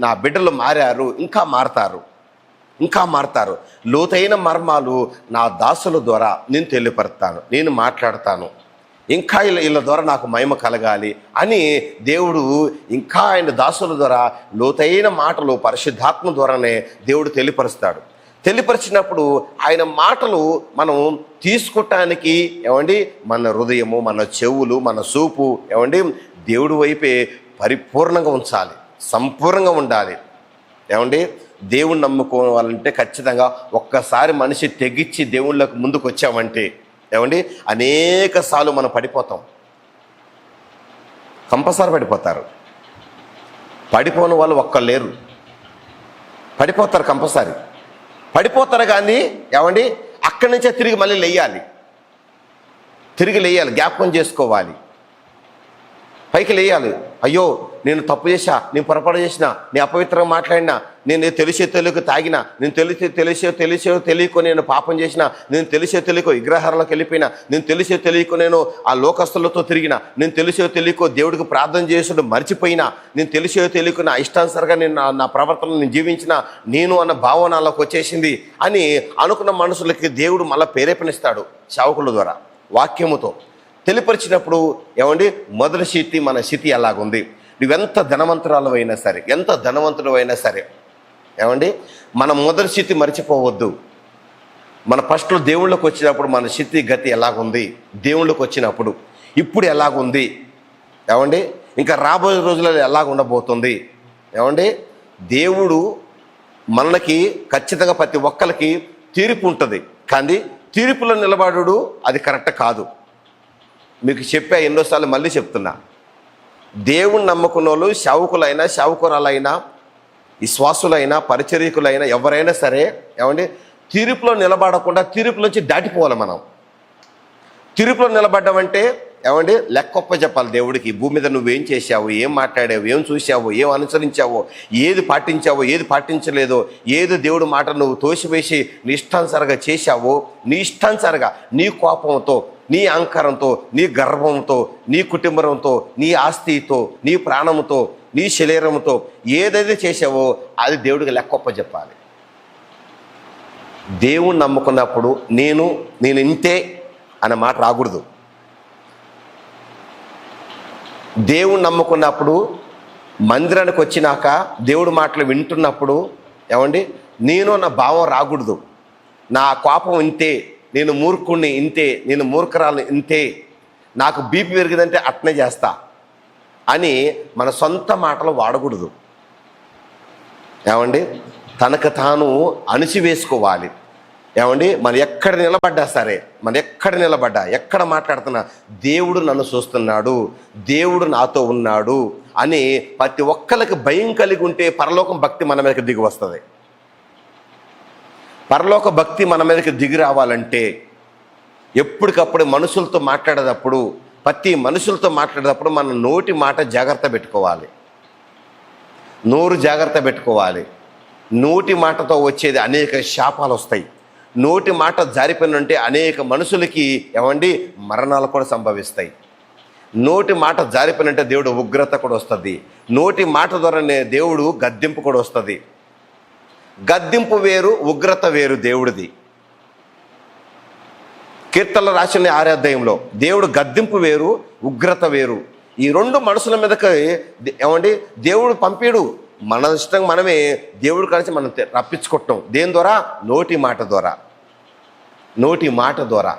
నా బిడ్డలు మారారు, ఇంకా మారతారు, ఇంకా మారతారు. లోతైన మర్మాలు నా దాసుల ద్వారా నేను తెలియపరుస్తాను, నేను మాట్లాడతాను. ఇంకా వీళ్ళ ద్వారా నాకు మహిమ కలగాలి అని దేవుడు ఇంకా ఆయన దాసుల ద్వారా లోతైన మాటలు పరిశుద్ధాత్మ ద్వారానే దేవుడు తెలియపరుస్తాడు. తెలియపరిచినప్పుడు ఆయన మాటలు మనం తీసుకోవటానికి మన హృదయము, మన చెవులు, మన చూపు దేవుడి వైపే పరిపూర్ణంగా ఉంచాలి, సంపూర్ణంగా ఉండాలి. దేవుణ్ణి నమ్ముకోవాలంటే ఖచ్చితంగా ఒక్కసారి మనిషి తెగించి దేవుళ్ళకు ముందుకు వచ్చామంటే అనేక సార్లు మనం పడిపోతాం. కంపల్సరీ పడిపోతారు. పడిపోని వాళ్ళు ఒక్కరు లేరు, పడిపోతారు, కంపల్సరీ పడిపోతారు. కానీ అక్కడి నుంచే తిరిగి మళ్ళీ లేయాలి, జ్ఞాపకం చేసుకోవాలి, పైకి లేయాలి. అయ్యో నేను తప్పు చేశా, నేను పొరపాటు చేసిన, నేను అపవిత్రంగా మాట్లాడినా, నేను తెలియక తాగినా, నేను తెలియకో నేను పాపం చేసిన, నేను తెలియకో విగ్రహాలకు వెళ్ళిపోయినా, నేను తెలియకో నేను ఆ లోకస్తులతో తిరిగినా, నేను తెలియకో దేవుడికి ప్రార్థన చేసుడు మర్చిపోయినా, నేను తెలియకో నా ఇష్టానుసారంగా నేను నా ప్రవర్తనను నేను జీవించిన, నేను అన్న భావన నాలోకి వచ్చేసింది అని అనుకున్న మనుషులకి దేవుడు మళ్ళీ ప్రేరేపణిస్తాడు సేవకుల ద్వారా, వాక్యముతో తెలియపరిచినప్పుడు. మొదటి స్థితి మన స్థితి ఎలాగుంది? నువ్వెంత ధనవంతురాలు అయినా సరే, ఎంత ధనవంతుడు అయినా సరే మన మొదటి స్థితి మర్చిపోవద్దు. మన ఫస్ట్లో దేవుళ్ళకి వచ్చినప్పుడు మన స్థితి గతి ఎలాగుంది, దేవుళ్ళకి వచ్చినప్పుడు ఇప్పుడు ఎలాగుంది, ఇంకా రాబోయే రోజులలో ఎలాగ ఉండబోతుంది. దేవుడు మనకి ఖచ్చితంగా ప్రతి ఒక్కరికి తీర్పు ఉంటుంది, కానీ తీర్పులో నిలబడు అది కరెక్ట్ కాదు. మీకు చెప్పా ఎన్నోసార్లు, మళ్ళీ చెప్తున్నా. దేవుణ్ణి నమ్ముకున్న వాళ్ళు సేవకులైనా, సేవకురాలైనా, విశ్వాసులైనా, పరిచర్యకులైనా ఎవరైనా సరే తీర్పులో నిలబడకుండా తీర్పు నుంచి దాటిపోవాలి. మనం తీర్పులో నిలబడ్డామంటే లెక్కొప్ప చెప్పాలి దేవుడికి. భూమి మీద నువ్వేం చేశావు, ఏం మాట్లాడావు, ఏం చూసావో, ఏం అనుసరించావో, ఏది పాటించావో, ఏది పాటించలేదో, ఏది దేవుడి మాట నువ్వు తోసివేసి నీ ఇష్టానుసారంగా చేశావో, నీ ఇష్టానుసారంగా నీ కోపంతో, నీ అహంకారంతో, నీ గర్వంతో, నీ కుటుంబంతో, నీ ఆస్తితో, నీ ప్రాణంతో, నీ శరీరంతో ఏదైతే చేసావో అది దేవుడికి లెక్కొప్ప చెప్పాలి. దేవుణ్ణి నమ్ముకున్నప్పుడు నేను ఇంతే అనే మాట రాకూడదు. దేవుణ్ణి నమ్ముకున్నప్పుడు మందిరానికి వచ్చినాక దేవుడి మాటలు వింటున్నప్పుడు నేను అన్న భావం రాకూడదు. నా కోపం ఇంతే, నేను మూర్ఖుణ్ణి ఇంతే, నేను మూర్ఖరాలను ఇంతే, నాకు బీపీ పెరిగిందంటే అట్నే చేస్తా అని మన సొంత మాటలు వాడకూడదు. తనకు తాను అణిచివేసుకోవాలి. మనం ఎక్కడ నిలబడ్డా సరే, ఎక్కడ మాట్లాడుతున్నా దేవుడు నన్ను చూస్తున్నాడు, దేవుడు నాతో ఉన్నాడు అని ప్రతి ఒక్కరికి భయం కలిగి ఉంటే పరలోకం భక్తి మన మీదకి దిగి వస్తుంది. పరలోక భక్తి మన మీదకి దిగి రావాలంటే ఎప్పటికప్పుడు మనుషులతో మాట్లాడేటప్పుడు, ప్రతి మనుషులతో మాట్లాడేటప్పుడు మన నోటి మాట జాగ్రత్త పెట్టుకోవాలి, నోరు జాగ్రత్త పెట్టుకోవాలి. నోటి మాటతో వచ్చేది అనేక శాపాలు వస్తాయి. నోటి మాట జారిపోయినంటే అనేక మనుషులకి మరణాలు కూడా సంభవిస్తాయి. నోటి మాట జారిపోయినంటే దేవుడు ఉగ్రత కూడా వస్తుంది. నోటి మాట ద్వారానే దేవుడు గద్దింపు కూడా వస్తుంది. గద్దింపు వేరు, ఉగ్రత వేరు దేవుడిది. కీర్తనలు రాసిన 6వ అధ్యాయంలో దేవుడు గద్దింపు వేరు, ఉగ్రత వేరు. ఈ రెండు మనుషుల మీదకి దేవుడు పంపిడు. మన ఇష్టంగా మనమే దేవుడు కలిసి మనం రప్పించుకుంటాం. దేని ద్వారా? నోటి మాట ద్వారా.